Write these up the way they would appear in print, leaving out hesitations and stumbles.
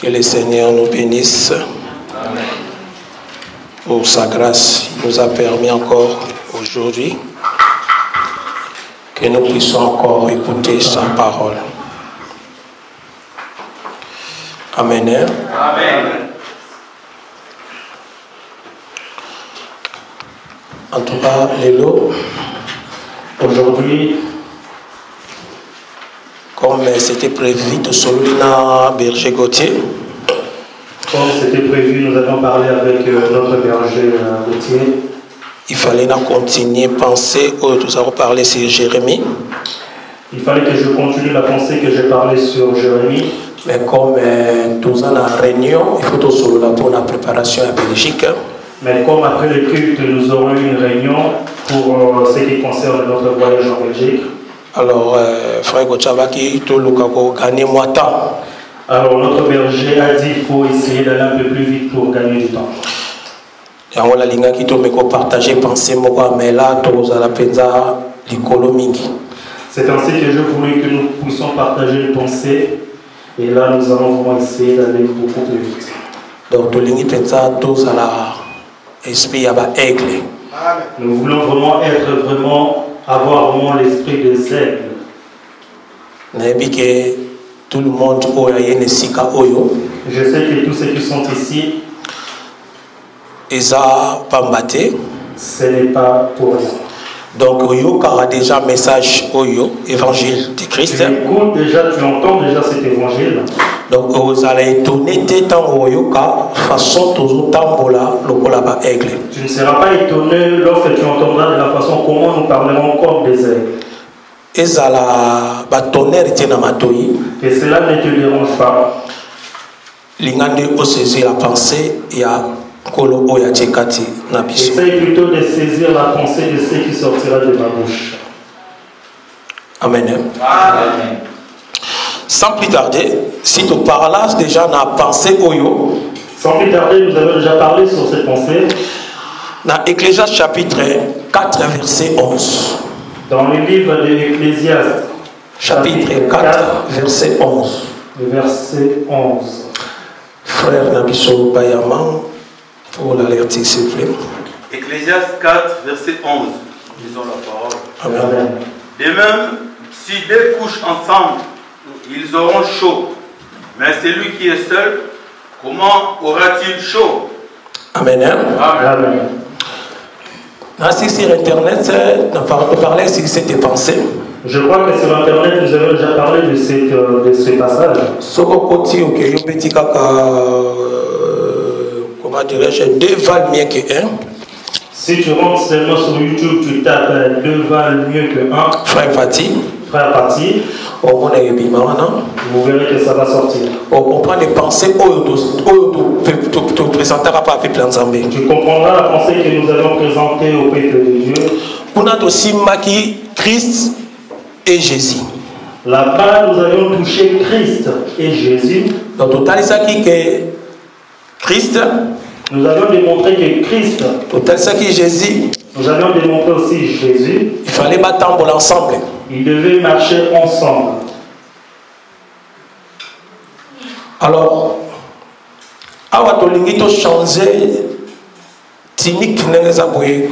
Que le Seigneur nous bénisse. Amen. Pour sa grâce, il nous a permis encore aujourd'hui que nous puissions encore écouter sa parole. Amen. Amen. En tout cas, Lélo, aujourd'hui, comme c'était prévu, de Solina Berger Gauthier. Comme c'était prévu, nous avons parlé avec notre berger Gauthier. Il fallait continuer à penser, nous avons parlé sur Jérémie. Il fallait que je continue la pensée que j'ai parlé sur Jérémie. Mais comme nous avons une réunion, il faut tout sur la préparation à Belgique. Mais comme après le culte, nous aurons une réunion pour ce qui concerne notre voyage en Belgique. Alors, frère Gochabaki, tout le monde a gagné moins de temps. Alors, notre berger a dit qu'il faut essayer d'aller un peu plus vite pour gagner du temps. Et on a l'inga qui tombe pour partager penser moi mais là tous à la penza l'icolo mingi. C'est ainsi que je voulais que nous puissions partager les pensées et là nous allons vraiment essayer d'aller beaucoup plus vite. Donc tout l'ingi penza tous à la esprit à ba aigle. Nous voulons vraiment avoir vraiment l'esprit des aigles. Nabi que tout le monde oya ne sika oyo. Je sais que tous ceux qui sont ici Eza pambate. Ce n'est pas pour rien. Donc Oyo aura déjà un message Oyo, évangile de Christ. Tu écoutes déjà, tu entends déjà cet évangile. Donc vous allez étonner tant Oyo ka façon toujours tambola lokola ba aigle. Tu ne seras pas étonné lorsque tu entendras de la façon comment nous parlerons encore des aigles. Ezala ba tonnerre tena matoyi. Que cela ne te dérange pas. Lingande o saisir la pensée et à essaye plutôt de saisir la pensée de ce qui sortira de ma bouche. Amen. Amen. Sans plus tarder, si tu parles déjà dans la pensée Oyo. Sans plus tarder, nous avons déjà parlé sur cette pensée. Dans Ecclésiaste chapitre 4, verset 11. Dans le livre de l'Ecclésiaste, chapitre 4, verset 11. Verset 11. Frère Nabiso Bayaman, pour l'alerter, s'il vous plaît. Ecclésiaste 4, verset 11. Lisons la parole. Amen. De même, si deux couchent ensemble, ils auront chaud. Mais celui qui est seul, comment aura-t-il chaud? Amen. Amen. Ainsi sur Internet, on parlait sur cette pensée. Je crois que sur Internet, nous avons déjà parlé de ce passage. Comment dirais-je, 2 valent mieux que 1. Si tu rentres seulement sur YouTube, tu tapes 2 valent mieux que 1. Frère Pati. Frère Pati. Vous verrez que ça va sortir. On comprend les pensées tu présenteras pas avec l'ensemble. Tu comprendras la pensée que nous allons présenter au peuple de Dieu. On a aussi marqué Christ et Jésus. Là-bas, nous allons toucher Christ et Jésus. Donc, total, ça qui est Christ. Nous allons démontrer que Christ. Total, ça qui est Jésus. Nous allons démontrer aussi Jésus. Il fallait battre ensemble. Ils devaient marcher ensemble. Alors, awa tolingi to changer tunique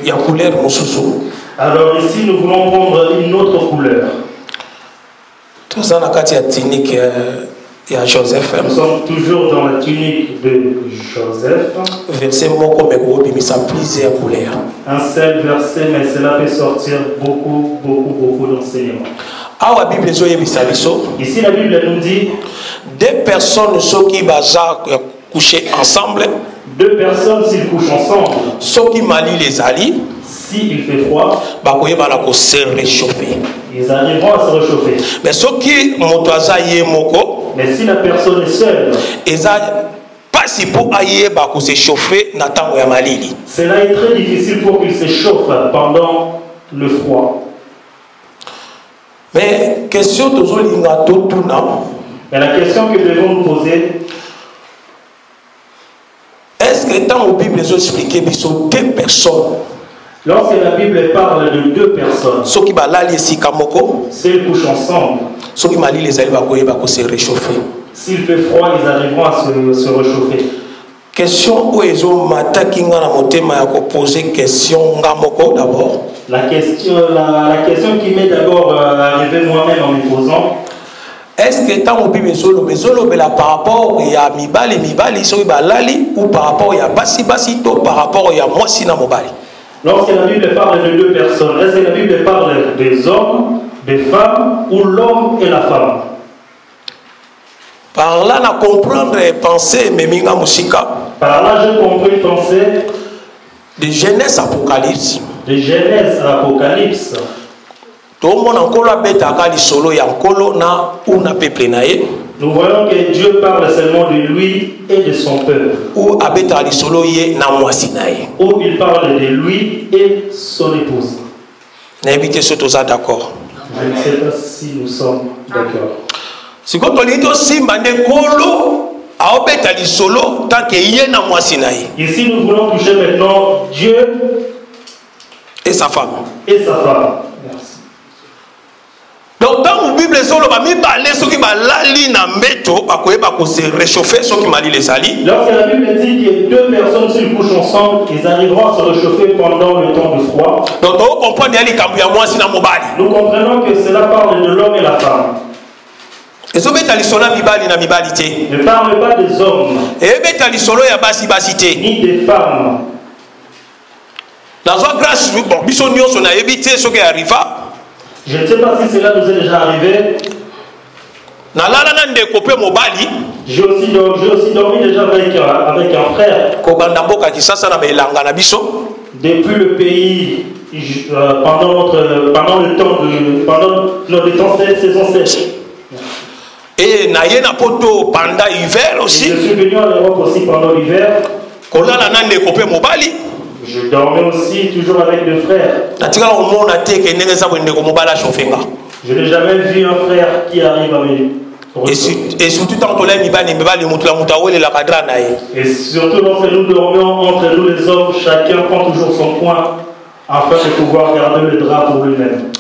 ya couleur mususu. Alors ici, nous voulons prendre une autre couleur. Tout ça na kati ya tunique ya Joseph. Nous sommes toujours dans la tunique de Joseph. Verset moko meko bimisa plusieurs couleurs. Un seul verset, mais cela peut sortir beaucoup d'enseignements. Ici, la Bible nous dit 2 personnes qui coucher ensemble. 2 personnes s'ils couchent ensemble. Ceux qui malient les alliés. S'il fait froid, ils arriveront à se réchauffer. Mais ceux qui mais si la personne est seule, pas si pour se chauffer, cela est très difficile pour qu'il se chauffe pendant le froid. Mais question toujours mais la question que nous devons nous poser, est-ce que dans la Bible ils ont expliqué qu'ils sont 2 personnes? Lorsque la Bible parle de 2 personnes, ceux qui couchent ensemble, ceux qui couchent ensemble, ceux qui se réchauffer. S'il fait froid, ils arriveront à se réchauffer. Question où ils ont matakinga na motema ya ko poser question ngamoko d'abord. La question qui m'est d'abord arrivée moi-même en me posant. Est-ce que tant au bible solo bela par rapport ya mibali so balali ou par rapport ya basi to par rapport ya mwasi na mobali? Lorsque la Bible parle de deux personnes, est-ce que la Bible parle des hommes, des femmes ou l'homme et la femme? Par là, na comprendre et penser, mais minga musika. Par là, j'ai compris penser. De Genèse à Apocalypse. De Genèse à Apocalypse. Tout le monde encore bêta kali solo ya nkolo na una peuple nae. Nous voyons que Dieu parle seulement de lui et de son peuple. Ou abeta kali solo ye na mwasi nae. Où il parle de lui et son épouse. Na éviter ce tous d'accord. Je ne sais pas si nous sommes d'accord. Si quand on dit aussi mande kolo aobeta li solo tant que ye na mwasi nae. Ici nous voulons toucher maintenant Dieu et sa femme. Et sa femme. Merci. Donc dans la Bible solo ba mi balé ceux qui ba lali na mbeto ba koyeba ko se réchauffer ceux qui mali les ali. Lorsque la Bible dit que deux personnes s'ils couchent ensemble, ils arriveront à se réchauffer pendant le temps de froid. Donc on comprend ya likambu ya mwasi na mobali. Nous comprenons que cela parle de l'homme et la femme. Et so beta li solo mibali na mibali te. Ne parle pas des hommes. Et beta li solo ya basi te. Ni des femmes. Dans une grâce bon biso nyonso na ebité ce qui arriva. Je ne sais pas si cela nous est déjà arrivé. J'ai aussi dormi déjà avec un frère. Depuis le pays, pendant le temps saison sèche. Et pendant l'hiver aussi. Je suis venu en Europe aussi pendant l'hiver. Je dormais aussi toujours avec deux frères. Je n'ai jamais vu un frère qui arrive à me... Et surtout lorsque nous dormions entre nous les hommes, chacun prend toujours son coin afin de pouvoir garder le drap pour lui-même.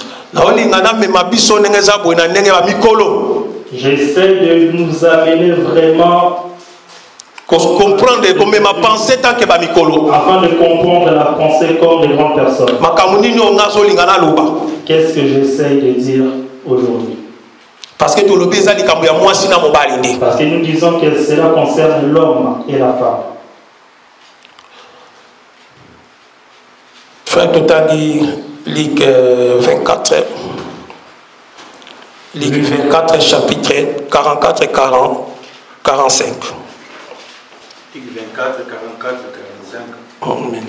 J'essaie de nous amener vraiment comprendre comme ma pensée tant que bamikolo afin de comprendre la pensée comme des grandes personnes. Qu'est-ce que j'essaie de dire aujourd'hui? Parce que nous disons que cela concerne l'homme et la femme. Frère Totali, Ligue 24, Ligue 24, chapitre 44 et 45. 24, 44, 45. Amen.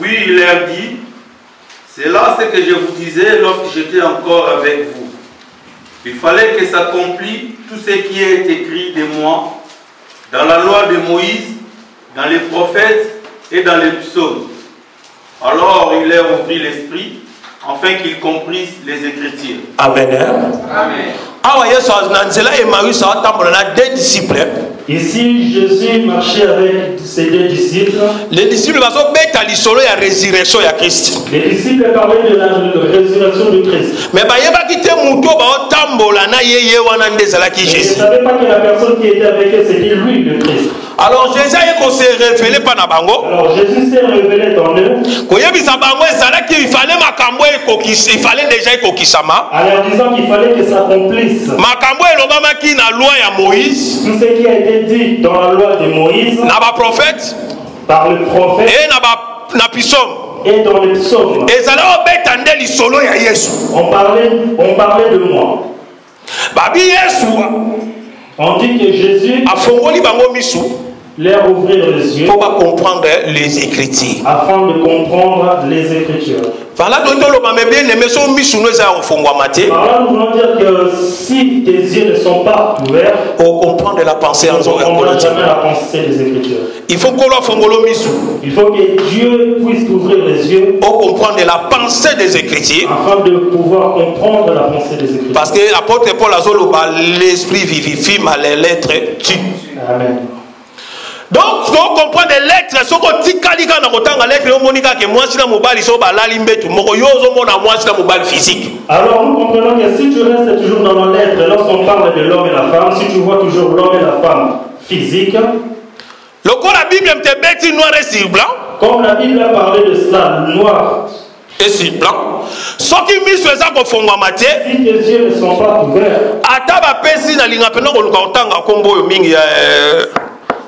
Puis il leur dit, c'est là ce que je vous disais lorsque j'étais encore avec vous. Il fallait que s'accomplisse tout ce qui est écrit de moi dans la loi de Moïse, dans les prophètes et dans les psaumes. Alors il leur ouvrit l'esprit, afin qu'ils comprissent les Écritures. Amen. Amen. Ici, Jésus marchait avec ses deux disciples. Les disciples résurrection de Christ. Les disciples parlaient de la résurrection de Christ. Mais ils ne savaient pas que la personne qui était avec eux, c'était lui, le Christ. Alors Jésus s'est révélé par Nabango. Alors Jésus s'est révélé dans eux. Il fallait déjà kokisama. Alors disant qu'il fallait que s'accomplisse. Makambo elobamaki na loi ya Moïse. Tout ce qui a été dit dans la loi de Moïse. Na ba prophète. Par le prophète. Et na psaume. Et dans les psaumes. Ezala obeta nde lisolo ya Yesu. On parlait de moi. Babi Yesu. On dit que Jésus afongoli bango misu. Leur ouvrir les yeux pour comprendre les Écritures. Afin de comprendre les Écritures. Par là, nous voulons dire que si tes yeux ne sont pas ouverts, pour comprendre la pensée en jamais la pensée des Écritures. Il faut que Dieu puisse ouvrir les yeux pour comprendre la pensée des Écritures. Afin de pouvoir comprendre la pensée des Écritures. Parce que l'apôtre Paul a dit l'esprit vivifie, mais les lettres tuent. Amen. Donc, tu comprends des lettres, ce que tu as dit quand tu as lettre, que moi, si je suis mobile physique. Alors nous comprenons que si tu restes toujours dans la lettre, lorsqu'on parle de l'homme et la femme, si tu vois toujours l'homme et la femme physique, le corps la Bible te bête noir et sur blanc. Comme la Bible a parlé de cela, noir et sur blanc. Ce qui mis sur ça qu'on fonde en matière. Si tes yeux ne sont pas ouverts. Ataba pesi na linga pena ko lukauntanga kombo yo mingi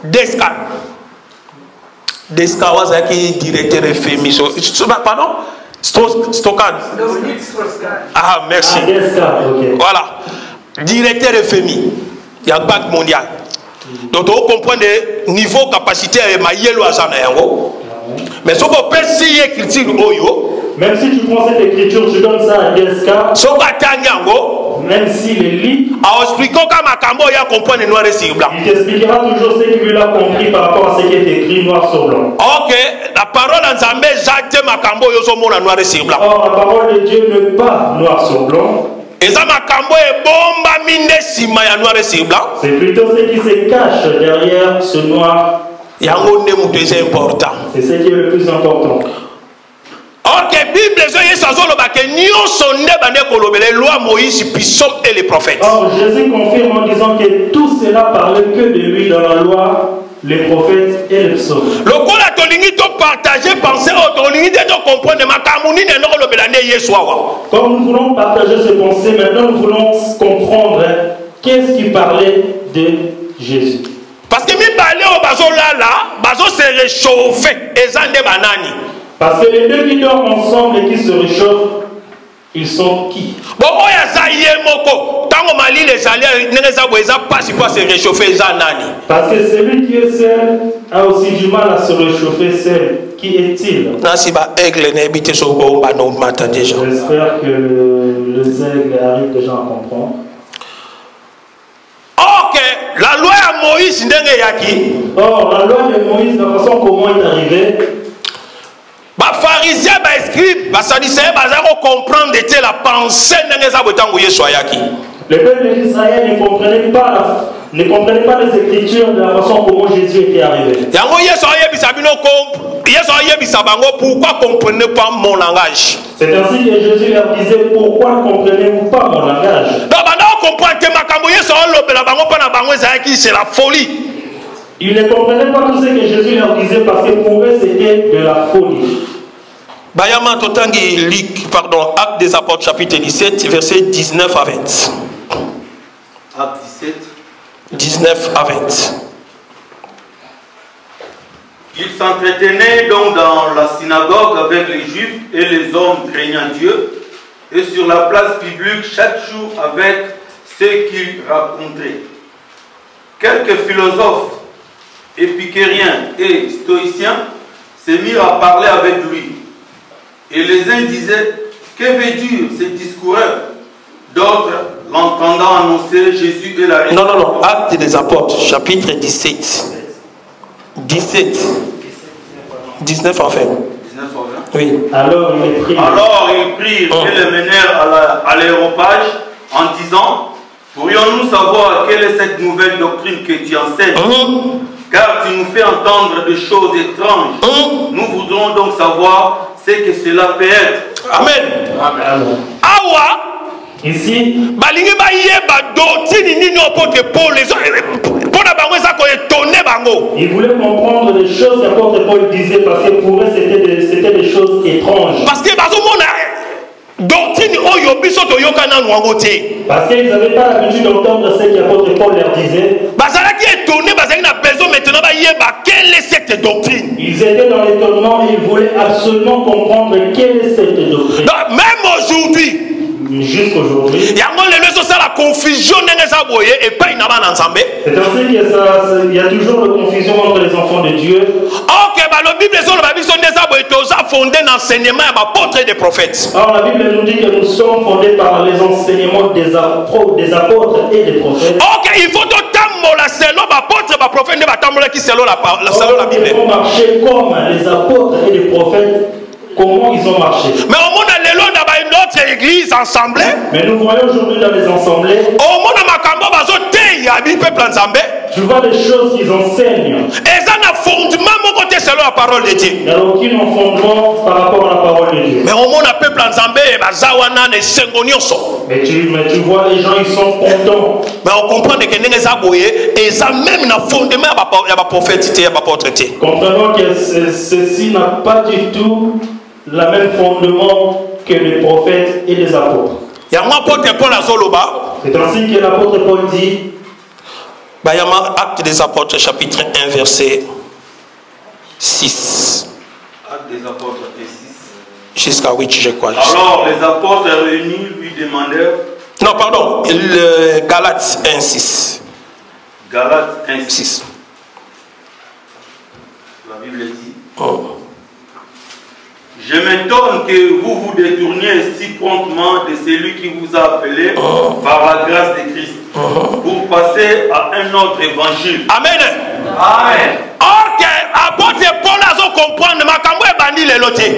Deska. Deska wazaki directeur FMI. Pardon? Stokan. Ah, merci. Ah, Deska, okay. Voilà. Directeur FMI. Il y a Banque mondiale. Donc, on comprend le niveau capacité de Mayelo Azana Yango. Mais si on peut essayer écriture Oyo. Même si tu prends cette écriture, tu donnes ça à Deska. Même s'il est lit, il t'expliquera toujours ce qu'il a compris par rapport à ce qui est écrit noir sur blanc. Ok, la parole en Zambé, or, la parole de Dieu n'est pas noir sur blanc. C'est plutôt ce qui se cache derrière ce noir. C'est ce qui est le plus important. Or que Bible loi Moïse et les prophètes. Or Jésus confirme en disant que tout cela parlait que de lui dans la loi, les prophètes et les psaumes. Le coup la tolingi to partager penser au tolingi de comprendre ma kamuni ne no lo belane yeswa. Comme nous voulons partager ces pensées, maintenant nous voulons comprendre qu'est-ce qui parlait de Jésus. Parce que mi parler au bazo là, bazo se réchauffer ezande banani. Parce que les deux qui dorment ensemble et qui se réchauffent, ils sont qui? Bon, parce que celui qui est seul a aussi du mal à se réchauffer seul. Qui est-il? J'espère que les aigles arrivent déjà à comprendre. Ok, la loi de Moïse, or, la loi de Moïse, la façon comment est arrivée. Les pharisiens, les scribes, les sadducéens, ils comprendre la pensée de le peuple d'Israël ne comprenait pas les écritures de la façon comment Jésus était arrivé. Pourquoi comprenez pas mon langage? C'est ainsi que Jésus leur disait, pourquoi ne comprenez-vous pas mon langage? C'est la folie. Ils ne comprenaient pas tout ce que Jésus leur disait parce que pour eux c'était de la folie. Bayama Totangi Luc, pardon, Acte des Apôtres, chapitre 17, versets 19 à 20. Acte 17. 19 à 20. Il s'entretenait donc dans la synagogue avec les Juifs et les hommes craignant Dieu, et sur la place publique chaque jour avec ceux qu'il racontait. Quelques philosophes, épicuriens et stoïciens se mirent à parler avec lui. Et les uns disaient, que veut dire ce discours? D'autres, l'entendant annoncer Jésus et la résurrection. Non, Acte des Apôtres, chapitre 17. 17. 19 en fait. 19 en 20. Oui. Alors ils prirent et le menèrent à l'aéropage en disant, pourrions-nous savoir quelle est cette nouvelle doctrine que tu enseignes? Car tu nous fais entendre des choses étranges. Nous voudrons donc savoir ce que cela peut être. Amen. Amen. Awa. Ici, ils voulaient comprendre les choses qu'apôtre Paul disait parce que pour eux c'était des choses étranges. Parce que parce qu'ils n'avaient pas l'habitude d'entendre ce qu'apôtre Paul leur disait. Quelle est cette doctrine? Ils étaient dans l'étonnement et ils voulaient absolument comprendre quelle est cette doctrine. Donc, même aujourd'hui, jusqu'aujourd'hui, il y a la confusion et pas une ensemble. C'est ainsi qu'il y a toujours la confusion entre les enfants de Dieu. Ok, la Bible est fondée dans l'enseignement des des prophètes. Alors la Bible nous dit que nous sommes fondés par les enseignements des apôtres et des prophètes. Ok, il faut la selon l'apôtre, la prophète, qui selon la Bible. Ils vont marcher comme les apôtres et les prophètes. Comment ils ont marché? Mais au monde dans notre église assemblée. Mais nous voyons aujourd'hui dans les assemblées. Au monde makambo bazoteya bi peuple nzambe. Tu vois des choses qu'ils enseignent. Eza na fondement moko te selon la parole de Dieu. Il n'y a aucun fondement par rapport à la parole de Dieu. Mais au monde peuple nzambe bazawana ne sengo nyonso. Mais tu vois les gens, ils sont contents. Mais on comprend que ndenge za boye eza même na fondement ya ba prophétie ya ba portrait. Comprenons que ceci n'a pas du tout le même fondement que les prophètes et les apôtres. Il y a un apôtre Paul azoloba. C'est ainsi que l'apôtre Paul dit. Il y a Actes des apôtres chapitre 1 verset 6. Actes des apôtres 6. Jusqu'à 8 je crois. Alors les apôtres réunis lui demandèrent. Non pardon, Galates 1 6. Galates 1 6. La Bible dit. Oh. Je m'étonne que vous vous détourniez si promptement de celui qui vous a appelé par la grâce de Christ pour passer à un autre évangile. Amen. Amen. Or que apôtre Paul a comprendre makambo e bandi lelo te.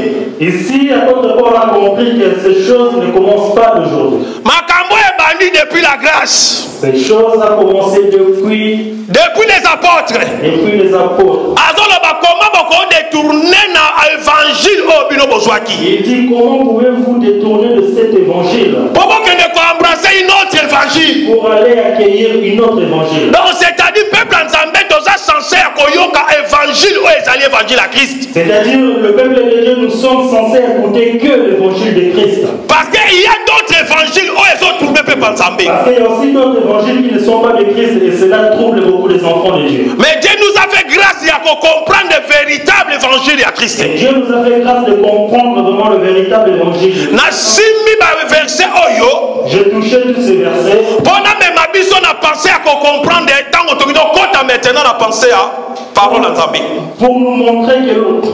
Ici, apôtre Paul a compris que ces choses ne commencent pas d'aujourd'hui. Makambo e bandi depuis la grâce. Ces choses ont commencé depuis les apôtres. Depuis les apôtres. Azoloba comment boko détourner na évangile au bino bozwaki. Il dit comment pouvez-vous détourner de cet évangile? Pourquoi que ne pas embrasser une autre évangile? Pour aller accueillir une autre évangile. Donc c'est-à-dire peuple nzambe toza censé akoyoka évangile ou ezali évangile à Christ. C'est-à-dire le peuple de Dieu nous sommes censés écouter que l'évangile de Christ. Parce qu'il y a d'autres évangiles où ils ont trouvé peuple nzambe. Parce qu'il y a aussi d'autres évangiles qui ne sont pas de Christ et cela trouble beaucoup les enfants de Dieu. Mais Dieu nous a fait grâce à comprendre le véritable évangile à Christ. Et Dieu nous a fait grâce de comprendre vraiment le véritable évangile. Nasimi ba verset oyo. Je touchais tous ces versets. Pendant mes mabiso na pensé à comprendre tant que tu dois maintenant na penser à parole nzambe. Pour nous montrer que l'autre.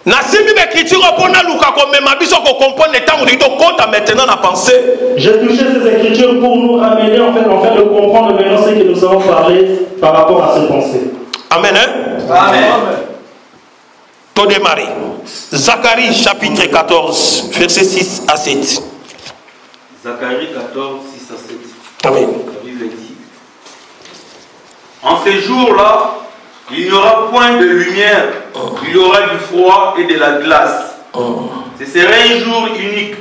Nasimi l'écriture pour na luka ko me mabiso ko comprendre tant que tu dois maintenant na penser. Je touchais ces écritures pour nous amener en fait de comprendre maintenant ce que nous avons parlé par rapport à ces pensées. Amen. Hein? Amen. Tout démarrer. Zacharie chapitre 14, verset 6 à 7. Zacharie 14, 6 à 7. Amen. La Bible dit. En ces jours-là, il n'y aura point de lumière, il y aura du froid et de la glace. Ce sera un jour unique,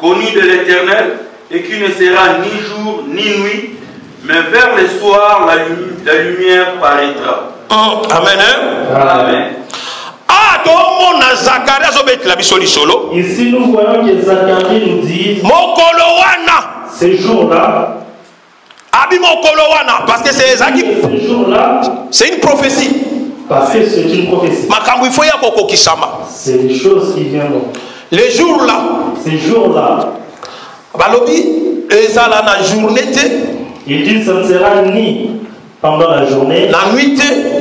connu de l'Éternel, et qui ne sera ni jour ni nuit, mais vers le soir, la lumière paraîtra. Amen. Amen. Ah, tout le monde a Zacharie azobet la bisoli solo. Ici, nous voyons que Zacharie nous dit Mokolowana. ces jours-là. Abi Mokolowana, parce que c'est Zaki. Ces jours-là. C'est une prophétie. Parce que c'est une prophétie. Makambu il faut ya koko kisama. C'est des choses qui viendront. Les jours là. Ces jours-là. Balobi, ezala na journée. Il dit que ça ne sera ni pendant la journée, la nuit,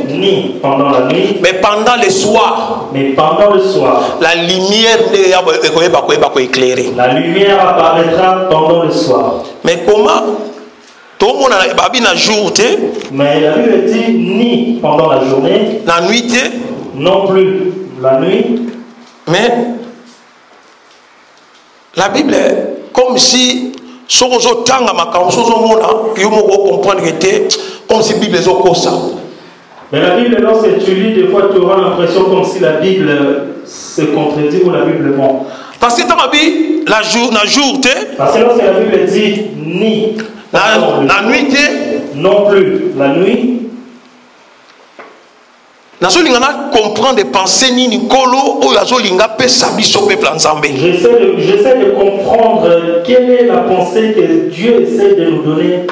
ni pendant la nuit, mais pendant le soir. Mais pendant le soir, la lumière éclairer. La lumière apparaîtra pendant le soir. Mais comment? Tout le monde a jour. Mais la Bible dit ni pendant la journée, la nuit, non plus la nuit. Mais la Bible est comme si comme si la Bible est au ça. Mais la Bible, lorsque tu lis, des fois tu auras l'impression comme si la Bible se contredit ou la Bible ment. Parce que dans la Bible, parce que lorsque la Bible dit ni la nuit, non plus la nuit. J'essaie de comprendre quelle est la pensée que Dieu essaie de nous donner.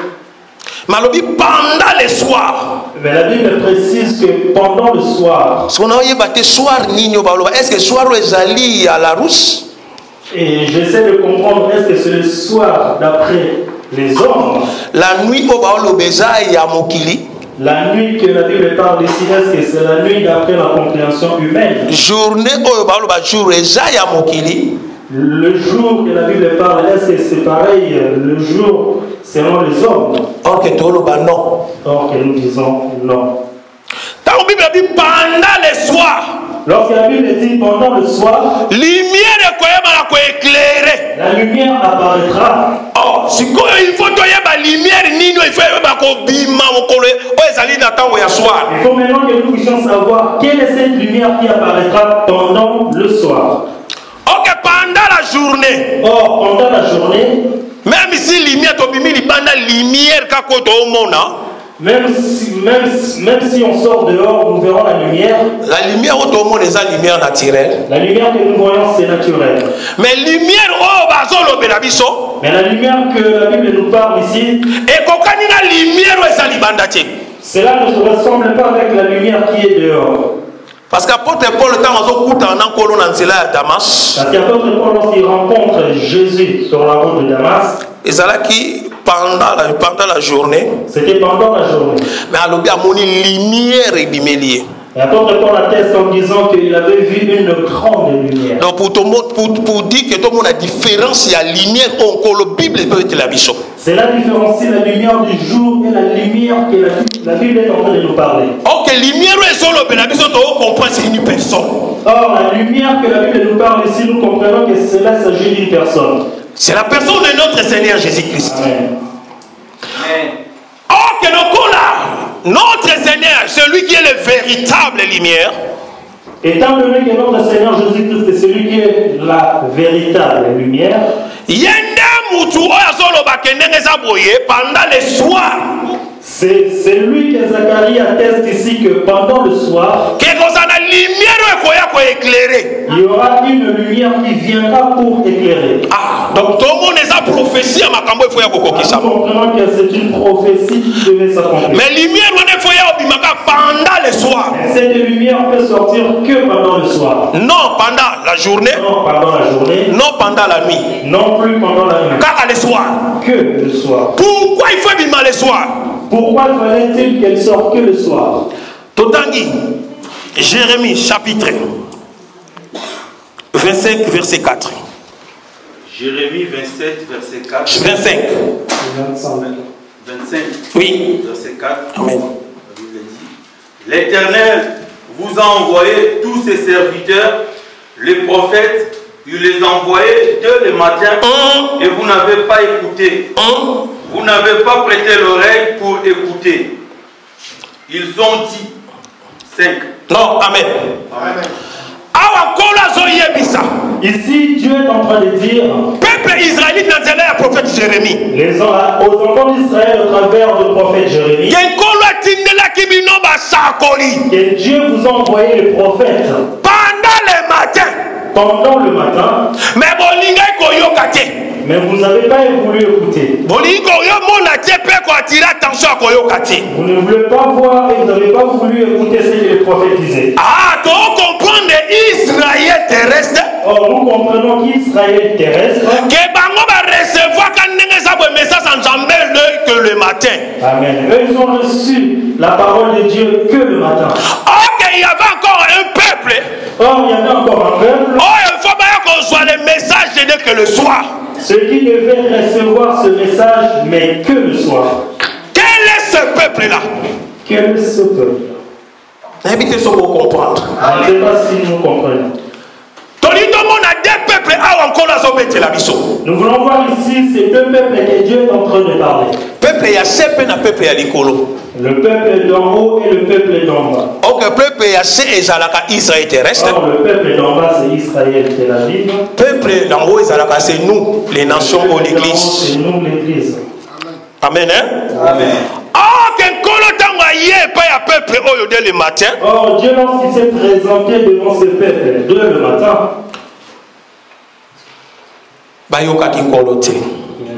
Pendant le soir. Mais la Bible précise que pendant le soir. Est-ce que le soir est à la rousse? Et j'essaie de comprendre, est-ce que c'est le soir d'après les hommes? La nuit La nuit que la Bible parle ici, est-ce que c'est la nuit d'après la compréhension humaine? Journée le jour que la Bible parle, est-ce que c'est pareil, le jour selon les hommes? Or que nous disons non. Dans la Bible dit pendant le soir. Lorsque la Bible dit pendant le soir, lumière éclairer. la lumière apparaîtra. Oh, il faut que la lumière nino, il faut que soir. Il faut maintenant que nous puissions savoir quelle est cette lumière qui apparaîtra pendant le soir. Ok, pendant la journée. Or, pendant la journée, même si lumière, même si on sort dehors, nous verrons la lumière. La lumière au monde est la lumière naturelle. La lumière que nous voyons, c'est naturel. Mais lumière mais la lumière que la Bible nous parle ici, cela ne se ressemble pas avec la lumière qui est dehors. Parce qu'apôtre Paul, Damas, parce qu'apôtre Paul, lorsqu'il rencontre Jésus sur la route de Damas, et c'est là qui pendant la journée, c'était pendant la journée. Mais à lumière et bimélier. Et l'apôtre Paul atteste en disant qu'il avait vu une grande lumière. Donc pour dire que tout le monde a différence, il y a lumière, la Bible peut être la vision. Cela différencie la lumière du jour et la lumière que la Bible est en train de nous parler. Ok, lumière est sur la vision, on comprend c'est une personne. Or, la lumière que la Bible nous parle ici, nous comprenons que cela s'agit d'une personne. C'est la personne de notre Seigneur Jésus-Christ. Amen. Or que notre Seigneur, celui qui est le véritable lumière, étant donné que notre Seigneur Jésus-Christ est celui qui est la véritable lumière, pendant le soir, c'est lui que Zacharie atteste ici que pendant le soir, il y aura une lumière qui viendra pour éclairer. Ah, donc tout le monde est à prophétie à Makambo, il faut y avoir nous comprenons que c'est une prophétie qui devait s'accomplir. Mais lumière, il faut y avoir pendant le soir. Cette lumière peut sortir que pendant le soir. Non, pendant la journée. Non, pendant la journée. Non, pendant la nuit. Non plus pendant la nuit. Car le soir. Que le soir. Pourquoi il faut abîmer le soir? Pourquoi fallait-il qu'elle sorte que le soir? Totangi, Jérémie chapitre 25, verset 4. Jérémie 27, verset 4. 25. 25. Oui. Verset 4. Amen. La Bible dit: L'Éternel vous a envoyé tous ses serviteurs, les prophètes, il les a envoyés dès le matin et vous n'avez pas écouté. Vous n'avez pas prêté l'oreille pour écouter. Ils ont dit 5. Non, amen. Amen. Ici, Dieu est en train de dire peuple israélite dans le prophète Jérémie. Aux enfants d'Israël au travers du prophète Jérémie. Que Dieu vous a envoyé le prophète pendant le matin. Pendant le matin. Mais vous n'avez pas voulu écouter. Vous ne voulez pas voir et vous n'avez pas voulu écouter ce que le prophète disait. Ah, tu comprends Israël terrestre. Or, nous comprenons qu'Israël terrestre. Que le matin. Amen. Eux, ils ont reçu la parole de Dieu que le matin. Ok, il y avait encore un peuple. Or, il y avait encore un peuple. Oh, il faut bien qu'on soit le message de que le soir. Ceux qui devaient recevoir ce message, mais que le soir. Quel est ce peuple-là? Quel est ce peuple? Invitez ce pour comprendre. Je ne sais pas si nous comprenons. Nous voulons voir ici ces deux peuples que Dieu est en train de parler. Le peuple d'en haut et le peuple d'en bas. Ok, le peuple Israël terrestre. Or, le peuple d'en bas c'est Israël Tel Aviv. Le peuple d'en haut c'est nous, les nations ou l'église. C'est nous l'église. Amen. Hein? Amen. Or, Dieu lorsqu'il s'est présenté devant ce peuple dès le matin, ils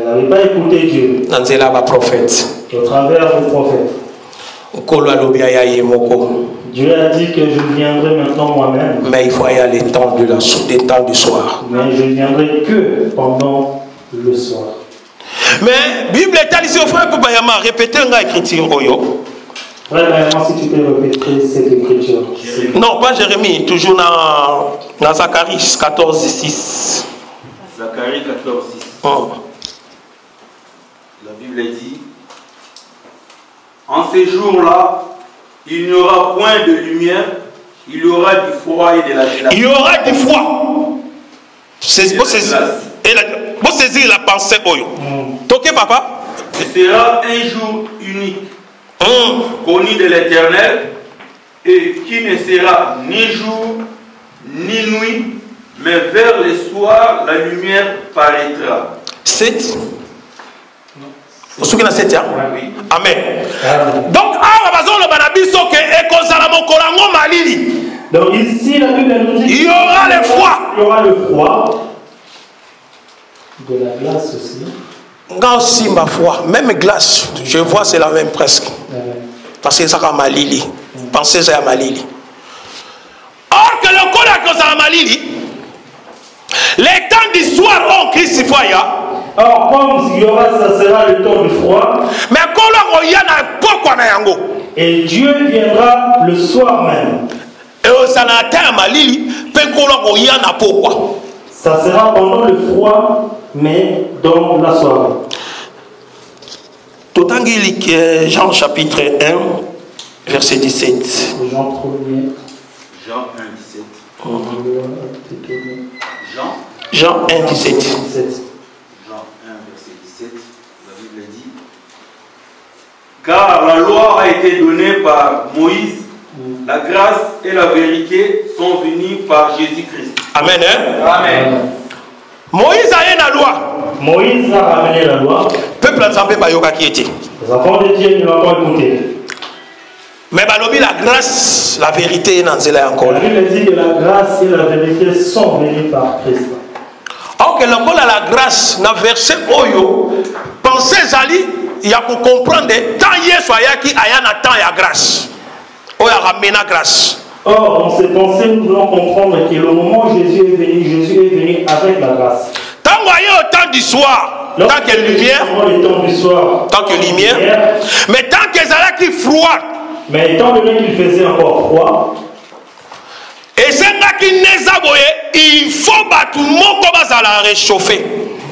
n'avaient pas écouté Dieu au travers du prophète. Dieu a dit que je viendrai maintenant moi-même. Mais il faut y aller le temps du soir. Mais je viendrai que pendant le soir. Mais Bible est ici au frère pour répéter une écriture. Vraiment, si tu peux répéter cette écriture. Non, pas Jérémie, toujours dans Zacharie 14, 6. Zacharie 14, 6. Oh. La Bible dit: En ces jours-là, il n'y aura point de lumière Il y aura du froid et de la glace. Il y aura du froid. Vous saisissez la pensée. Toké papa. Ce sera un jour unique, connu de l'Éternel, et qui ne sera ni jour ni nuit, mais vers le soir la lumière paraîtra. 7. Vous souvenez de 7 ans? Oui. Amen. Donc, ici, la Bible nous dit il y aura le froid. Il y aura le froid. De la glace aussi. Aussi, ma foi, même glace, je vois, c'est la même presque. Parce que ça a Malili. Pensez ça à Malili. Or que le corps à Malili, les temps d'histoire en Christ, il faut y avoir. Or, comme il y aura, ça sera le temps du froid. Mais quand il y a pourquoi et Dieu viendra le soir même. Et ça n'a pas Malili, pourquoi. Ça sera pendant le froid, mais dans la soirée. Jean chapitre 1, verset 17. Jean 1er. Jean 1, 17. Jean 1, 17. Jean 1, verset 17. La Bible dit: car la loi a été donnée par Moïse, la grâce et la vérité sont venues par Jésus-Christ. Amen. Hein? Amen. Moïse a eu la loi. Moïse a ramené la loi. Peuple ensemble Bayoka qui était. Les enfants de Dieu ne l'ont pas écouté. Mais Balobi, la grâce, la vérité, Nanzela encore. La Bible dit que la grâce et la vérité sont venues par Christ. Alors que la grâce, dans le verset Oyo, pensez Zali, il y a pour comprendre tant Yesoya qui a un temps et grâce. Oya ramena grâce. Or, dans ces pensées, nous devons comprendre que le moment où Jésus est venu avec la grâce. Tant qu'il y a autant du soir, tant que lumière, tant que lumière, mais tant que Zala qui froid. Mais étant donné qu'il faisait encore froid, et c'est là qu'il n'est aboyé, il faut battre mon commence à la réchauffer.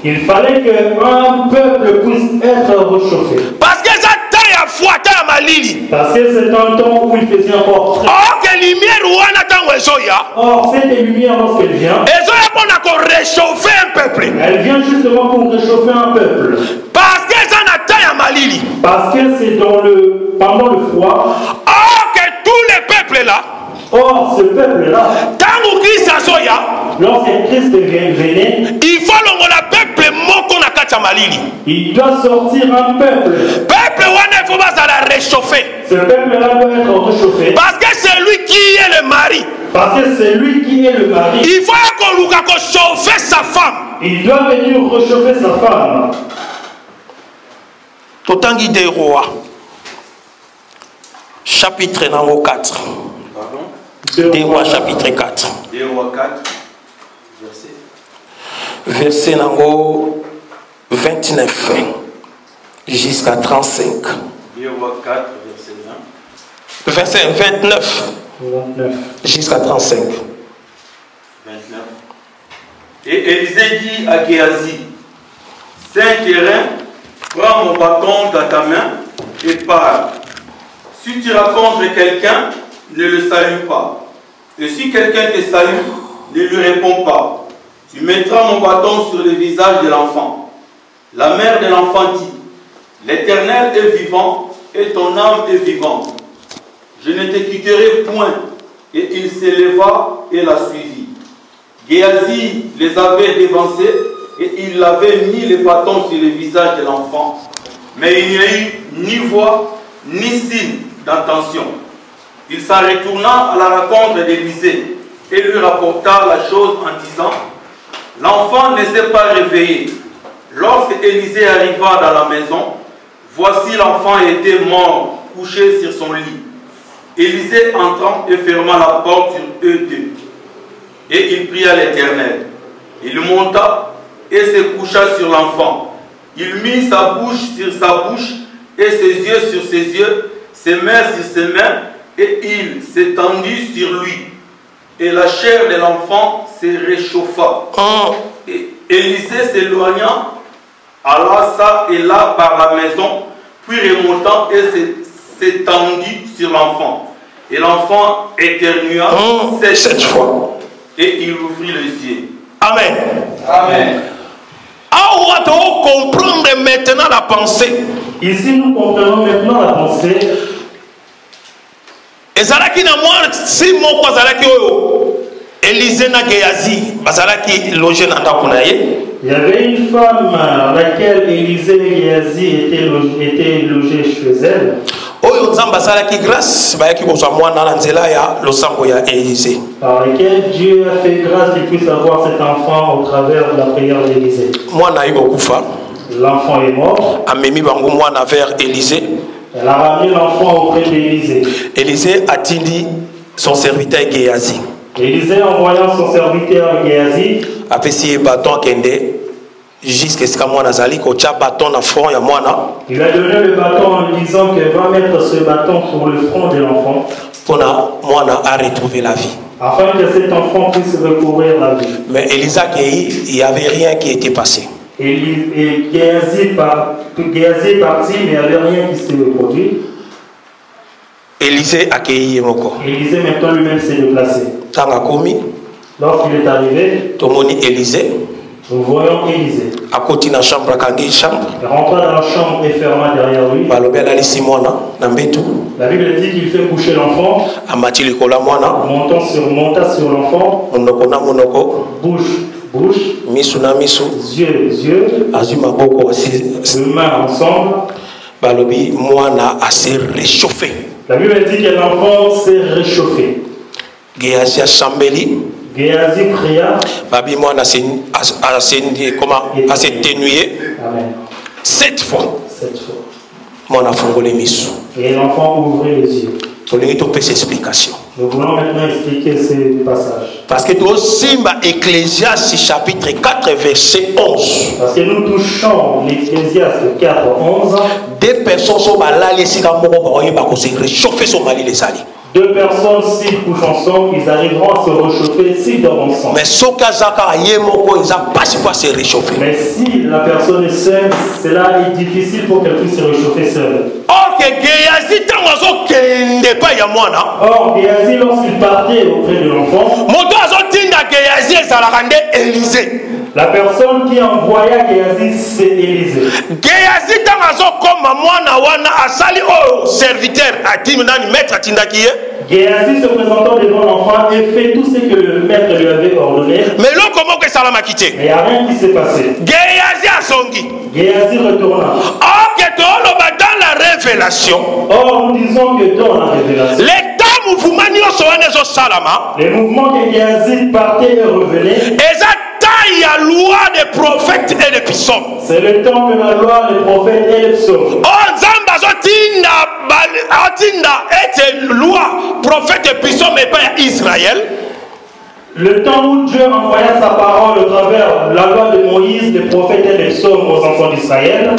Il fallait qu'un peuple puisse être réchauffé. Parce que ça taille à froid, taille à malili. Parce que c'est un temps où il faisait encore froid. Or que lumière ou on attend Wezoya. Or cette lumière lorsqu'elle vient, et ça on a encore réchauffer un peuple. Elle vient justement pour réchauffer un peuple. Parce que ça n'a taille à malili. Parce que c'est pendant le froid. Or que tous les peuples là. Or ce peuple là. Tant Christ a soya. Lorsque Christ venait, il faut le peuple moko na kati malili. Il doit sortir un peuple. Peuple wana il faut pas la réchauffer. Ce peuple là doit être réchauffé. Parce que c'est lui qui est le mari. Parce que c'est lui qui est le mari. Il faut qu'on chauffer sa femme. Il doit venir réchauffer sa femme. Totangi des rois. Chapitre 4. Pardon? Des rois chapitre 4. Des rois 4. Verset 29 jusqu'à 35. Des rois 4, verset 20. Verset 29 jusqu'à 35. 29. Et Élisée dit à Géasi: c'est un terrain, prends mon bâton dans ta main et parle. Si tu rencontres quelqu'un, ne le salue pas. Et si quelqu'un te salue, ne lui réponds pas. Tu mettras mon bâton sur le visage de l'enfant. La mère de l'enfant dit: l'Éternel est vivant et ton âme est vivante. Je ne te quitterai point. Et il s'éleva et la suivit. Géasi les avait dévancés et il avait mis les bâtons sur le visage de l'enfant. Mais il n'y a eu ni voix ni signe d'intention. Il s'en retourna à la rencontre d'Élisée et lui rapporta la chose en disant: l'enfant ne s'est pas réveillé. Lorsque Élisée arriva dans la maison, voici l'enfant était mort, couché sur son lit. Élisée entrant et ferma la porte sur eux deux. Et il pria l'Éternel. Il monta et se coucha sur l'enfant. Il mit sa bouche sur sa bouche et ses yeux sur ses yeux, ses mains sur ses mains, et il s'étendit sur lui. Et la chair de l'enfant se réchauffa. Et Élisée s'éloigna, alla ça et là par la maison, puis remontant et s'étendit sur l'enfant. Et l'enfant éternua 7 fois. Et il ouvrit les yeux. Amen. Amen. Ah, on doit comprendre maintenant la pensée. Ici, nous comprenons maintenant la pensée. Ezalaki na moi, si mon quoi zalaki oyo, Élisée na Géasi, bazalaki logé na ndako na ye. Il y avait une femme à laquelle Élisée et Géasi étaient logés chez elle. Oyo nzamba zalaki grâce, bayaki kozwa mwana na nzela ya losango ya Élisée. Par laquelle Dieu a fait grâce qu'il puisse avoir cet enfant au travers de la prière d'Élisée. Mwana yuko kufa. L'enfant est mort. Amemi bango mwana vers Élisée. Elle a ramené l'enfant auprès d'Élisée. Élisée attendit son serviteur Géasi. Élisée, en voyant son serviteur Géasi, a fait si bâton kende jusqu'à ce que moi nazali ko tia bâton na front ya mwana. Il a donné le bâton en lui disant qu'elle va mettre ce bâton sur le front de l'enfant. Pour mwana a retrouvé la vie. Afin que cet enfant puisse recouvrir la vie. Mais Élisa il n'y avait rien qui était passé. Et Géasi est parti, mais il n'y avait rien qui s'est produit. Élisée a accueilli moko. Élisée maintenant lui-même s'est déplacé. Tanga komi. Lorsqu'il est arrivé, Tomoni Élisée. nous voyons Élisée. À côté de la chambre, à Kangi chambre. Il rentra dans la chambre et ferma derrière lui. La Bible dit qu'il fait coucher l'enfant. Monta sur l'enfant. Bouche. Yeux. Les mains ensemble. La Bible dit que l'enfant s'est réchauffé. Géasi pria. Babi moi comment s'étenuer 7 fois. Mon enfant Et l'enfant ouvrait les yeux. Pour lui donner ces explications. Nous voulons maintenant expliquer ce passage. Parce que tout Simba Ecclésiaste chapitre 4 verset 11. Parce que nous touchons l'Ecclésiaste 4 11. Deux personnes sont malades ici quand on se réchauffer son mali les alliés. Deux personnes, s'ils couchent ensemble, ils arriveront à se réchauffer s'ils dorment ensemble. Mais si ils n'ont pas se réchauffer. Mais si la personne est seule, cela est difficile pour qu'elle puisse se réchauffer seule. Or, Géasi, lorsqu'il partait auprès de l'enfant, la personne qui envoya Géasi, c'est Élisée. Géasi, Géasi se présentant devant l'enfant et fait tout ce que le maître lui avait ordonné. Mais là, comment que ça m'a quitté? Mais il n'y a rien qui s'est passé. Géasi retourna. Or, que dans la révélation, or, nous disons que dans la révélation, les mouvements que Géasi partait et revenait, loi des prophètes et des psaumes. C'est le temps de la loi des prophètes et des psaumes. Loi, prophète et psaume et pas Israël. Le temps où Dieu envoya sa parole au travers la loi de Moïse, des prophètes et des psaumes aux enfants d'Israël.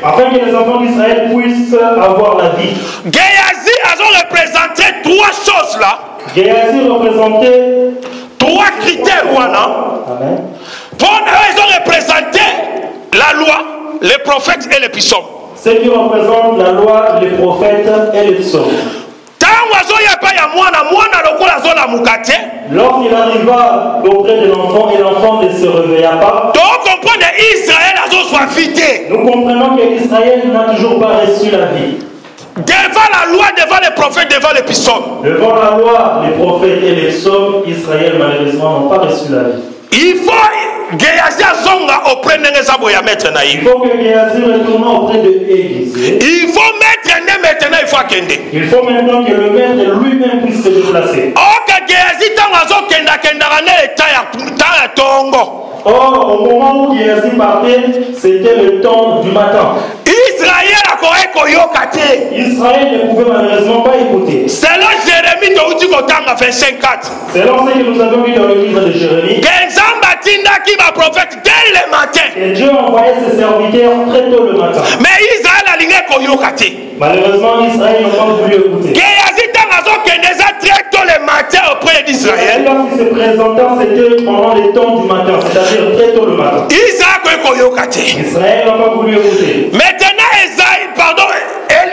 Afin que les enfants d'Israël puissent avoir la vie. Géasi a représenté 3 choses là. Géasi représentait 3 critères. Amen. Pour eux, ils ont représenté la loi, les prophètes et les psaumes. Ceux qui représentent la loi, les prophètes et les psaumes. Lorsqu'il arriva auprès de l'enfant et l'enfant ne se réveilla pas, nous comprenons qu'Israël n'a toujours pas reçu la vie. Devant la loi, devant les prophètes, devant les psaumes. Devant la loi, les prophètes et les psaumes, Israël malheureusement n'ont pas reçu la vie. Il faut Géasi auprès de mettre naïf. Il faut que Géasi retourne auprès de Élisée. Il faut mettre un maintenant, il faut kende. Il faut maintenant que le maître lui-même puisse se déplacer. Or, au moment où Géasi partait, c'était le temps du matin. Israël ne pouvait malheureusement pas écouter. Selon Jérémie 25:4. Selon ce que nous avons vu dans le livre de Jérémie, et Dieu envoyait ses serviteurs très tôt le matin. Mais Israël a ligné. Malheureusement, Israël n'a pas voulu écouter. Très tôt le matin auprès d'Israël. Lorsqu'il se présentait, c'était pendant les temps du matin, c'est-à-dire très tôt le matin. Israël n'a pas voulu écouter. Israël n'a pas voulu écouter. Maintenant, Élisée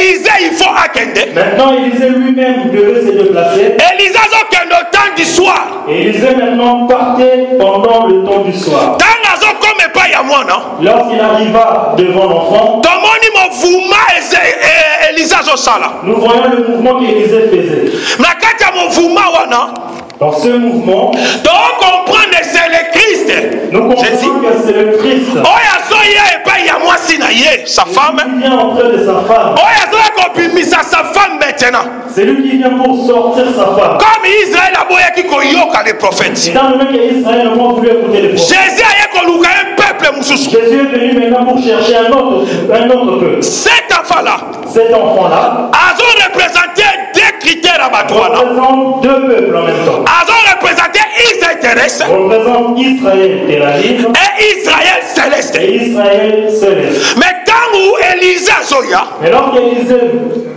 Élisée, il faut akende. Maintenant, Élisée lui-même devait se déplacer. Élisée akende au temps du soir. Et Élisée maintenant partait pendant le temps du soir. Lorsqu'il arriva devant l'enfant, nous voyons le mouvement qu'Élisée faisait. Dans ce mouvement, nous comprenons que c'est le Christ. Sa femme. Il vient auprès de sa femme. C'est lui qui vient pour sortir sa femme. Comme Israël a les prophètes. Étant donné qu'Israël n'a pas voulu écouter les prophètes. Jésus est venu maintenant pour chercher un autre peuple. Cet enfant-là a représenté deux critères à Batouana. Représente deux peuples en même temps. A représenté Israël terrestre. Représente Israël terrestre. Et Israël céleste. Mais quand Élisée Azoya. Mais lorsqu'Élisée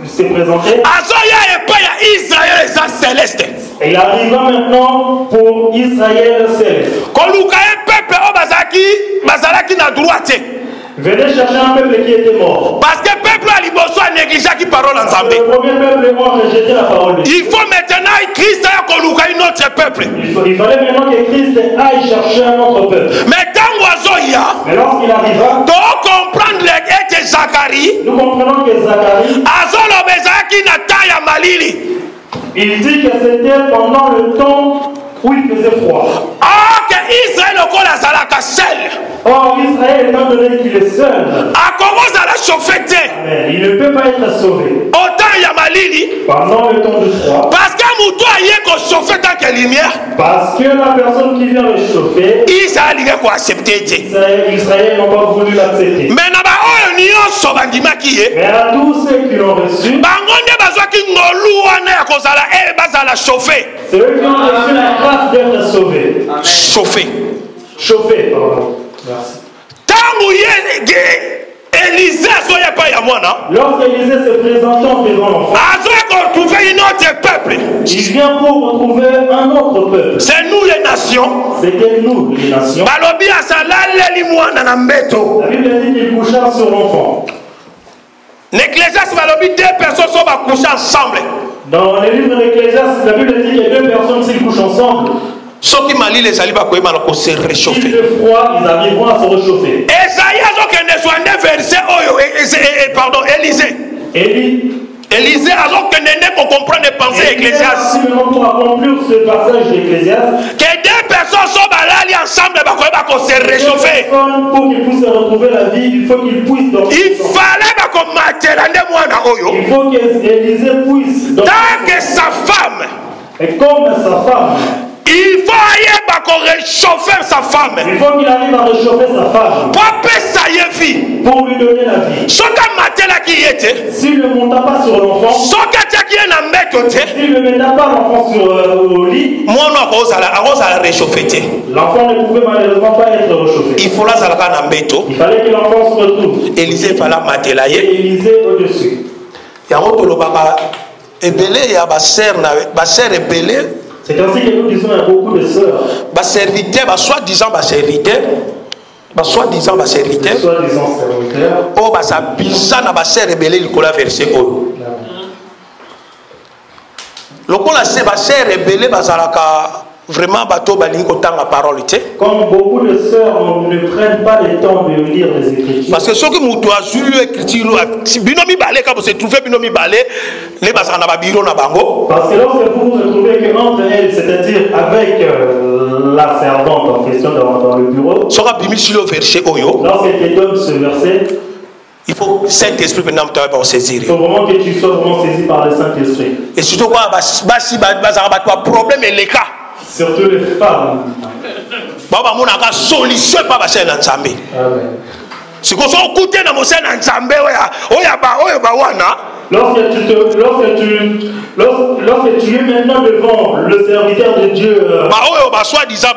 s'est présenté. Azoya et pas Israël céleste. Il arriva maintenant pour Israël céleste. Venez chercher un peuple qui était mort. Parce que le peuple a négligé qui parole ensemble. Le premier peuple a rejeté la parole de Dieu. Il faut maintenant que Christ aille un autre peuple. Il fallait maintenant que Christ aille chercher un autre peuple. Mais mais lorsqu'il arriva, nous comprenons que Zacharie, il dit que c'était pendant le temps où il faisait froid. Or, Israël, étant donné qu'il est seul, il ne peut pas être sauvé. Pendant le temps de froid, parce que la personne qui vient le chauffer, Israël n'a pas voulu l'accepter. Mais à tous ceux qui l'ont reçu, c'est eux qui ont reçu la grâce d'être sauvés. Chauffé, pardon. Merci. Lorsqu'Élisée se présentant devant l'enfant, il vient pour retrouver un autre peuple. C'est nous les nations. C'était nous les nations. La Bible dit qu'il coucha sur l'enfant. L'Ecclésiaste, deux personnes sont couchées ensemble. Dans les livres de l'Ecclésiaste, la Bible dit que deux personnes s'ils couchent ensemble, ceux qui malient les alibas pour se réchauffer. S'il fait froid, ils arriveront à se réchauffer. Élisée, alors que Néné pour comprendre les pensées ecclésiastes. Pour accomplir ce passage d'Ecclésiaste, que deux personnes sont allées ensemble pour se réchauffer. Pour qu'ils puissent retrouver la vie, il faut qu'ils puissent dormir. Il fallait il faut qu'Élisée puisse dormir. Tant que sa femme. Et comme sa femme. Il faut aller réchauffer sa femme. Il faut qu'il arrive à réchauffer sa femme. Pour lui donner la vie. S'il ne monta pas sur l'enfant, s'il ne mettait pas l'enfant au lit, l'enfant ne pouvait malheureusement pas être réchauffé. Il fallait que l'enfant se retrouve. Élisée au-dessus. C'est ainsi que nous disons à beaucoup de sœurs. Soi-disant serviteur. Oh, ça bizarre na basser rebelle il colla verset oh. Lokola c'est basser rebelle bazalaka vraiment bateau balingi kotanga parole te. Comme beaucoup de sœurs ne prennent pas le temps de lire les Écritures. Parce que ceux qui mutu azulu écriture binomi balé quand vous se trouvez binomi balé les bazana na babiro na bango. Parce que lorsque vous vous retrouvez que entre elles, c'est-à-dire avec la servante en question dans le bureau, lorsqu'elle te donne ce verset, il faut Saint-Esprit pour saisir. Il faut vraiment que tu sois vraiment saisi par le Saint-Esprit. Et surtout quand problème est le cas. Surtout les femmes. Baba mon aka solution pas bacher na nzambe. Amen. Si ko so kute na mose na nzambe oya ba wana. Lorsque tu es maintenant devant le serviteur de Dieu, soi-disant,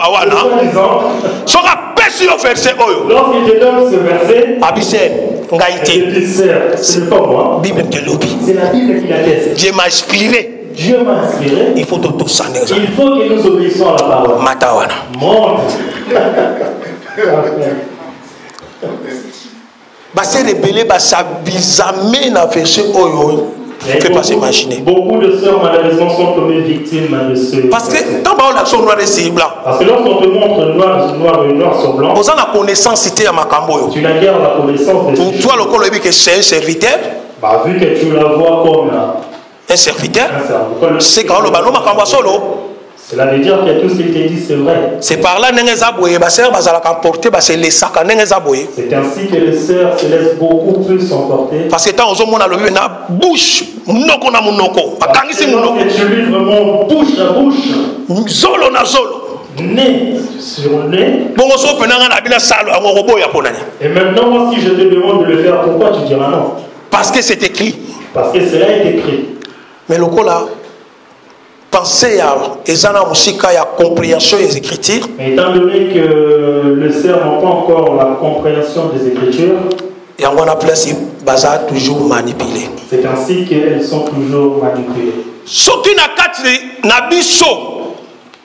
lorsqu'il te donne ce verset, c'est pas moi. C'est la Bible qui l'atteste. Dieu m'a inspiré. Il faut tout ça. Il faut que nous obéissons à la parole. Matawana. Monte. Basi rebelle basabizame na verset oyo. Ne peut pas s'imaginer. Beaucoup de sœurs malheureusement sont tombées victimes de ce. Parce que dans la l'action noir et blanc. Parce que lorsqu'on te montre noir sur blanc. Vous avez la connaissance cité à Makambo. Tu n'as guère la connaissance de. Pour toi le col que c'est un serviteur. Bah vu que tu la vois comme un serviteur. C'est quand le ballon Makambo solo. Cela veut dire que tout ce qu'il te dit c'est vrai. C'est par là que c'est ainsi que les sœurs se laissent beaucoup plus emporter. Parce que tant aux hommes on a le bouche, monoko na monoko, tu lis vraiment bouche à bouche. Zolo na zolo. Nez sur nez. Et maintenant moi si je te demande de le faire, pourquoi tu diras non? Parce que c'est écrit. Parce que cela est écrit. Mais le là. Pensez à Ezana Moussika, il y a compréhension des Écritures. Étant donné que les sœurs n'ont pas encore la compréhension des Écritures, et on a placé Baza toujours manipulé. C'est ainsi qu'elles sont toujours manipulées. Surtout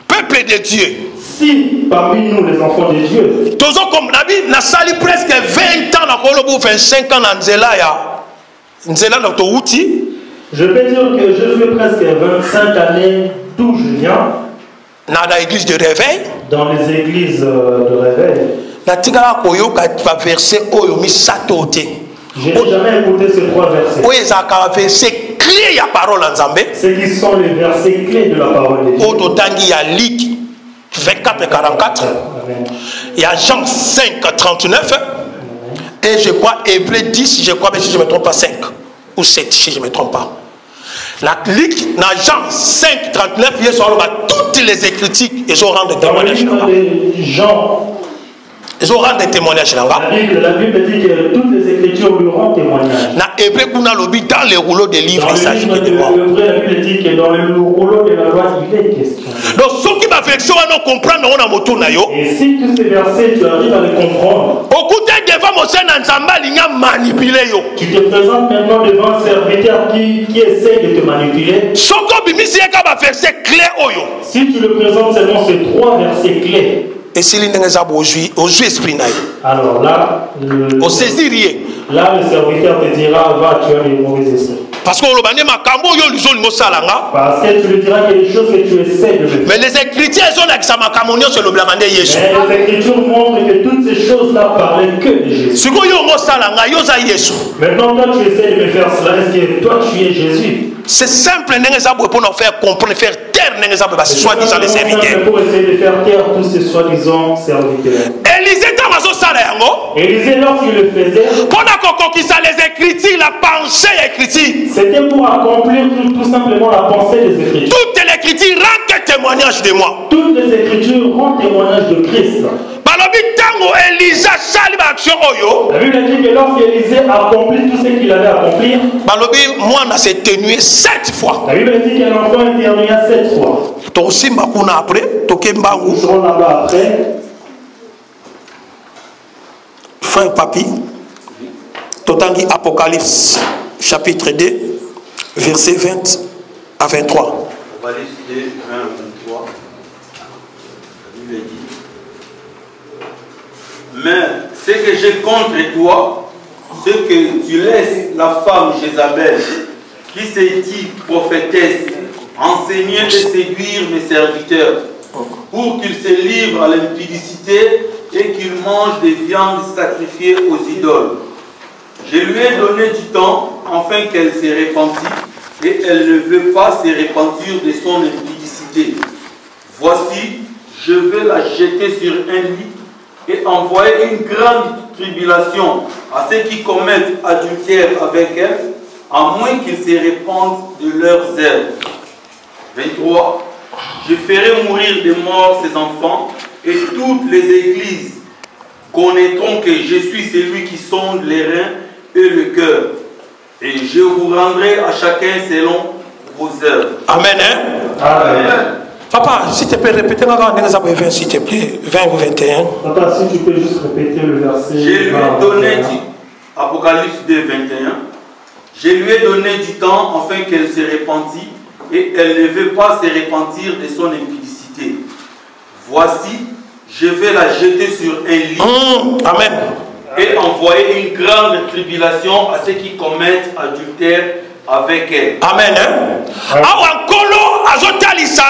peuple de Dieu. Si parmi nous les enfants de Dieu, toujours comme Nabi n'a sali presque 20 ans dans Kolobo, 25 ans dans Nzela ya Nzela dans Touti. Je peux dire que je fais presque 25 années d'où je viens. Dans l'église de réveil. Dans les églises de réveil. Je n'ai jamais écouté ces trois versets. C'est clé la parole en Zambé. Ce qui sont les versets clés de la parole de Dieu. Il y a Luc 24 et 44. Il y a Jean 5 39. Et je crois Hébreux 10, je crois, mais si je ne me trompe pas, 5 ou 7, si je ne me trompe pas. La Luc, dans Jean 5 39, il y a toutes les écritures, ils ont rendu témoignage. Jean. Ils ont rendu témoignage là-bas. La Bible dit que toutes les écritures lui rendent témoignage. Dans les rouleaux des livres, il s'agit de moi. La Bible dit que dans le rouleau de la loi, il est question. Donc, ceux qui m'ont fait comprendre, on a moto na yo. Et si tous ces versets, tu arrives à les comprendre. Tu te présentes maintenant devant un serviteur qui essaie de te manipuler. Si tu le présentes seulement ces trois versets clés. Et si esprit alors là, au saisir là le serviteur te dira va, tu as les mauvais esprits. Parce que tu lui diras quelque chose que tu essaies de faire. Mais les Écritures les Écritures montrent que toutes ces choses-là parlaient que de Jésus. Maintenant toi tu essaies de me faire cela. Est-ce que toi tu es Jésus? C'est simple pour nous faire comprendre, faire taire soi-disant les serviteurs. Pour essayer de faire taire tous ces soi-disant serviteurs. Élisée lorsqu'il le faisait, les Écritures, la pensée écriture. C'était pour accomplir tout simplement la pensée des Écritures. Toutes les Écritures rendent témoignage de moi. Toutes les Écritures rendent témoignage de Christ. La Bible dit que lorsqu'Élisée accomplit tout ce qu'il avait accompli, moi s'est tenu 7 fois. La Bible dit qu'un enfant éternua 7 fois. Nous serons là-bas après. Frère Papi, Totangi Apocalypse, chapitre 2, verset 20 à 23. Apocalypse 2, 20 à 23. La Bible dit: mais ce que j'ai contre toi, c'est que tu laisses la femme Jézabel, qui s'est dit prophétesse, enseigner et séduire mes serviteurs, pour qu'ils se livrent à l'impudicité et qu'ils mangent des viandes sacrifiées aux idoles. Je lui ai donné du temps afin qu'elle se repentisse, et elle ne veut pas se repentir de son impudicité. Voici, je vais la jeter sur un lit et envoyer une grande tribulation à ceux qui commettent adultère avec elle, à moins qu'ils se repentent de leurs œuvres. 23. Je ferai mourir de mort ses enfants, et toutes les églises connaîtront que je suis celui qui sonde les reins et le cœur, et je vous rendrai à chacun selon vos œuvres. Amen. Hein? Amen. Papa, si tu peux répéter, s'il te plaît, 20 ou 21. Papa, si tu peux juste répéter le verset. Je lui ai donné Apocalypse 2, 21. Je lui ai donné du temps afin qu'elle se repentit, et elle ne veut pas se repentir de son impudicité. Voici, je vais la jeter sur un lit. Amen. et envoyer une grande tribulation à ceux qui commettent adultère avec elle. Amen. Awankolo azotalisa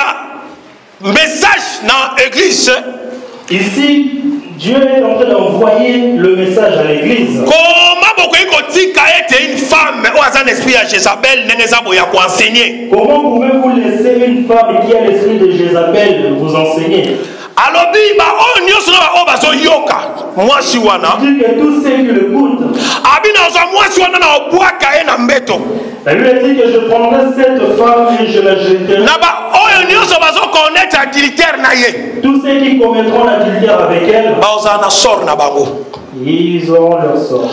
message dans l'église. Ici, Dieu est en train d'envoyer le message à l'église. Comment vous pouvez une femme ou un esprit à Jézabel pour enseigner? Comment pouvez-vous laisser une femme qui a l'esprit de Jézabel vous enseigner? Alors, moi si wana dit que tous ceux qui le goûtent, la Bible dit que je prendrai cette femme et je la jeterai. Tous ceux qui commettront l'adultère avec elle, ils auront leur sort.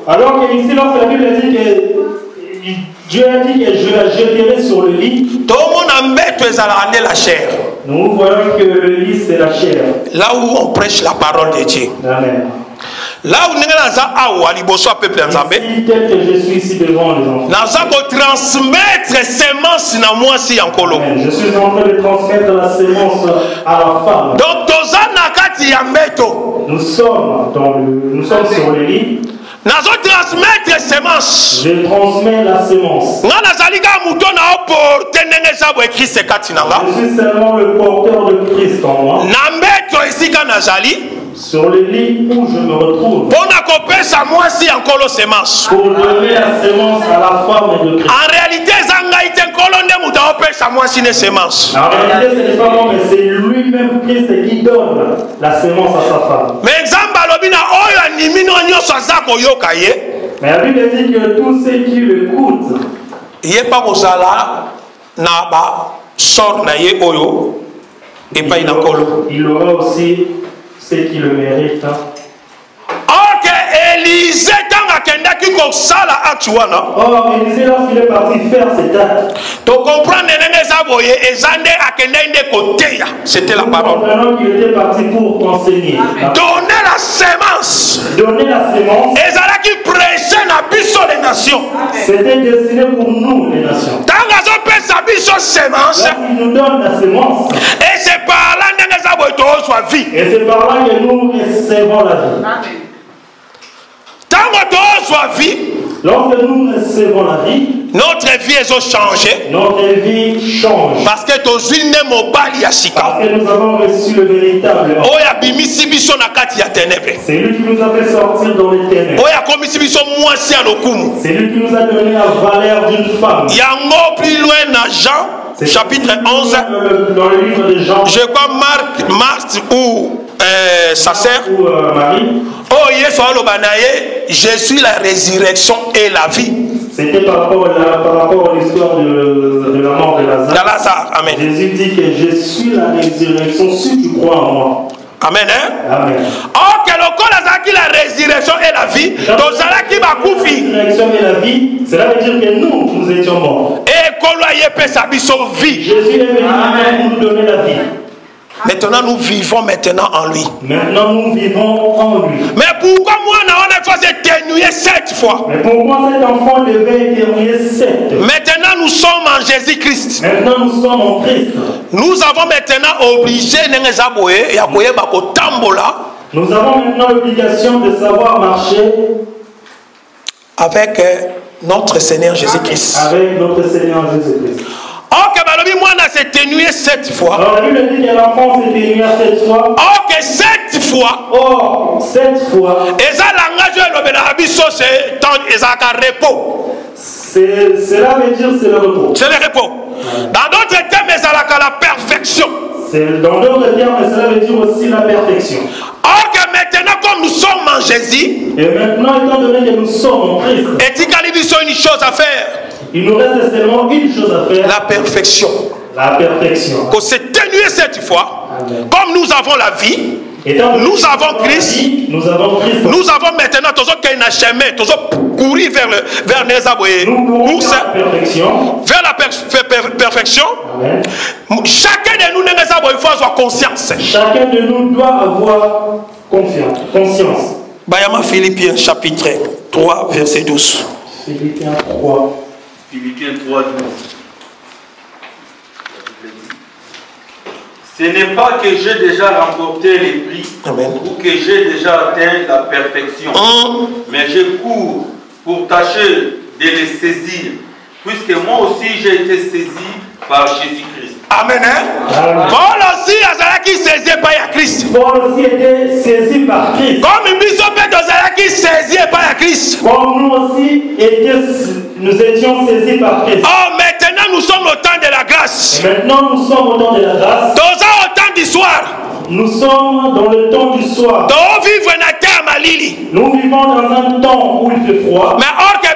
Alors que ici, lorsque la Bible dit que Dieu a dit que je la jeterai sur le lit, nous voyons que le lit c'est la chair. Là où on prêche la parole de Dieu. Amen. Là où ici, tel que je suis ici devant les enfants, transmettre semence na moi si encore. Je suis en train de transmettre la sémence à la femme. Donc nous sommes sur le lit. Transmettre semence. Je transmets la sémence. Je suis seulement le porteur de Christ en moi. Sur le lit où je me retrouve. Pour donner la sémence à la femme de Christ. En réalité, ce n'est pas moi, mais c'est lui-même Christ qui donne la sémence à sa femme. Mais la Bible dit que tous ceux qui l'écoutent, il aura aussi ceux qui le méritent. Ok, Élisée, or, Élisée, lorsqu'il est parti faire cet acte, c'était la parole. Il était parti pour enseigner. Donner la sémence. Donner la sémence. Et ça qui prêchait la puissance des nations. C'était destiné pour nous, les nations. Il nous donne la sémence. Et c'est par là que nous recevons la vie. Lorsque nous recevons la vie, notre vie est changée. Notre vie change. Parce que nous avons reçu le véritable. C'est lui qui nous a fait sortir dans les ténèbres. C'est lui qui nous a donné la valeur d'une femme. Plus loin dans Jean, chapitre 11. Dans le livre de Jean. Je crois Marc ou sa sœur. Marie. Oh, je suis la résurrection et la vie. C'était par rapport à l'histoire de la mort de Lazare. Amen. Jésus dit que je suis la résurrection si tu crois en moi. Amen. Hein? Amen. Oh, que le corps la résurrection et la vie. La résurrection et la vie, cela veut dire que nous étions morts. Et vie. Jésus est venu pour nous donner la vie. Maintenant, nous vivons maintenant en lui. Maintenant, nous vivons en lui. Mais pourquoi moi, on a fait éternuer 7 fois? Mais pourquoi cet enfant devait éternuer 7? Maintenant, nous sommes en Jésus-Christ. Maintenant, nous sommes en Christ. Nous avons maintenant obligé nous avons maintenant l'obligation de savoir marcher avec notre Seigneur Jésus-Christ. Avec notre Seigneur Jésus-Christ. Ok, moi on a s'éternué 7 fois. Alors la Bible dit que l'enfant s'éternue 7 fois. Ok, 7 fois. Oh, 7 fois. Et ça, langage de repos. Cela veut dire c'est le repos. C'est le repos. Dans d'autres termes, c'est la perfection. Dans d'autres termes, cela veut dire aussi la perfection. Ok, maintenant comme nous sommes en Jésus. Et maintenant, étant donné que nous sommes en Christ. Et il y a une chose à faire. Il nous reste seulement une chose à faire. La perfection. La perfection. Qu'on s'est tenu 7 fois. Amen. Comme nous avons la vie. Nous avons Christ. Nous avons Christ. Nous avons maintenant tous autres qui n'a jamais, tous autres courir vers les aboués. Vers la perfection. Amen. Chacun de nous il faut avoir conscience. Chacun de nous doit avoir conscience. Bayama Philippiens chapitre 3 verset 12. Philippiens 3. Philippiens 3, 12. Ce n'est pas que j'ai déjà remporté les prix. Amen. Ou que j'ai déjà atteint la perfection. Mais je cours pour tâcher de les saisir. Puisque moi aussi j'ai été saisi par Jésus-Christ. Amen. Paul aussi a saisi par Christ. Paul aussi était saisi par Christ. Comme saisi par Christ. Comme nous aussi nous étions saisis par Christ. Oh, maintenant nous sommes au temps de la grâce. Et maintenant nous sommes au temps de la grâce. Dans un temps du soir. Nous sommes dans le temps du soir. Nous vivons dans un temps où il fait froid. Mais or que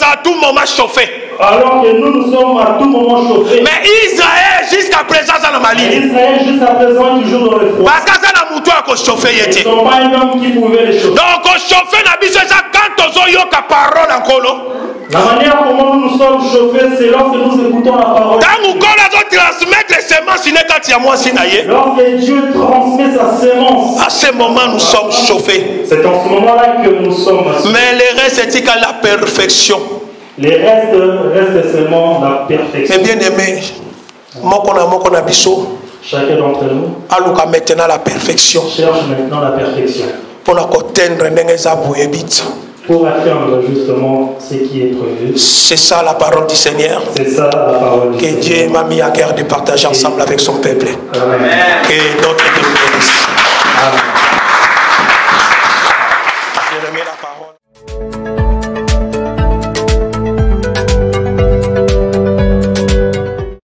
à tout moment chauffé. Alors que nous sommes à tout moment chauffés. Mais Israël jusqu'à présent dans le Mali. Israël jusqu'à présent toujours dans le froid. Parce que ça n'a mouton à chauffer. Ils ne sont pas un homme qui pouvait les chauffer. Donc chauffer n'a pas besoin quand on a parole en colo. La manière comment nous sommes chauffés, c'est lorsque nous écoutons la parole. Lorsque Dieu transmet sa sémence, à ce moment nous sommes chauffés. C'est en ce moment-là que nous sommes. Mais le reste c'est à la perfection. Les restes seulement la perfection. Mais bien aimé, chacun d'entre nous maintenant la perfection. Cherche maintenant la perfection. Pour atteindre pour atteindre justement ce qui est prévu. C'est ça la parole du Seigneur. C'est ça la parole du Seigneur. Que Dieu m'a mis à cœur de partager ensemble avec son peuple. Amen. Que d'autres nous bénissent. Amen. Je remets la parole.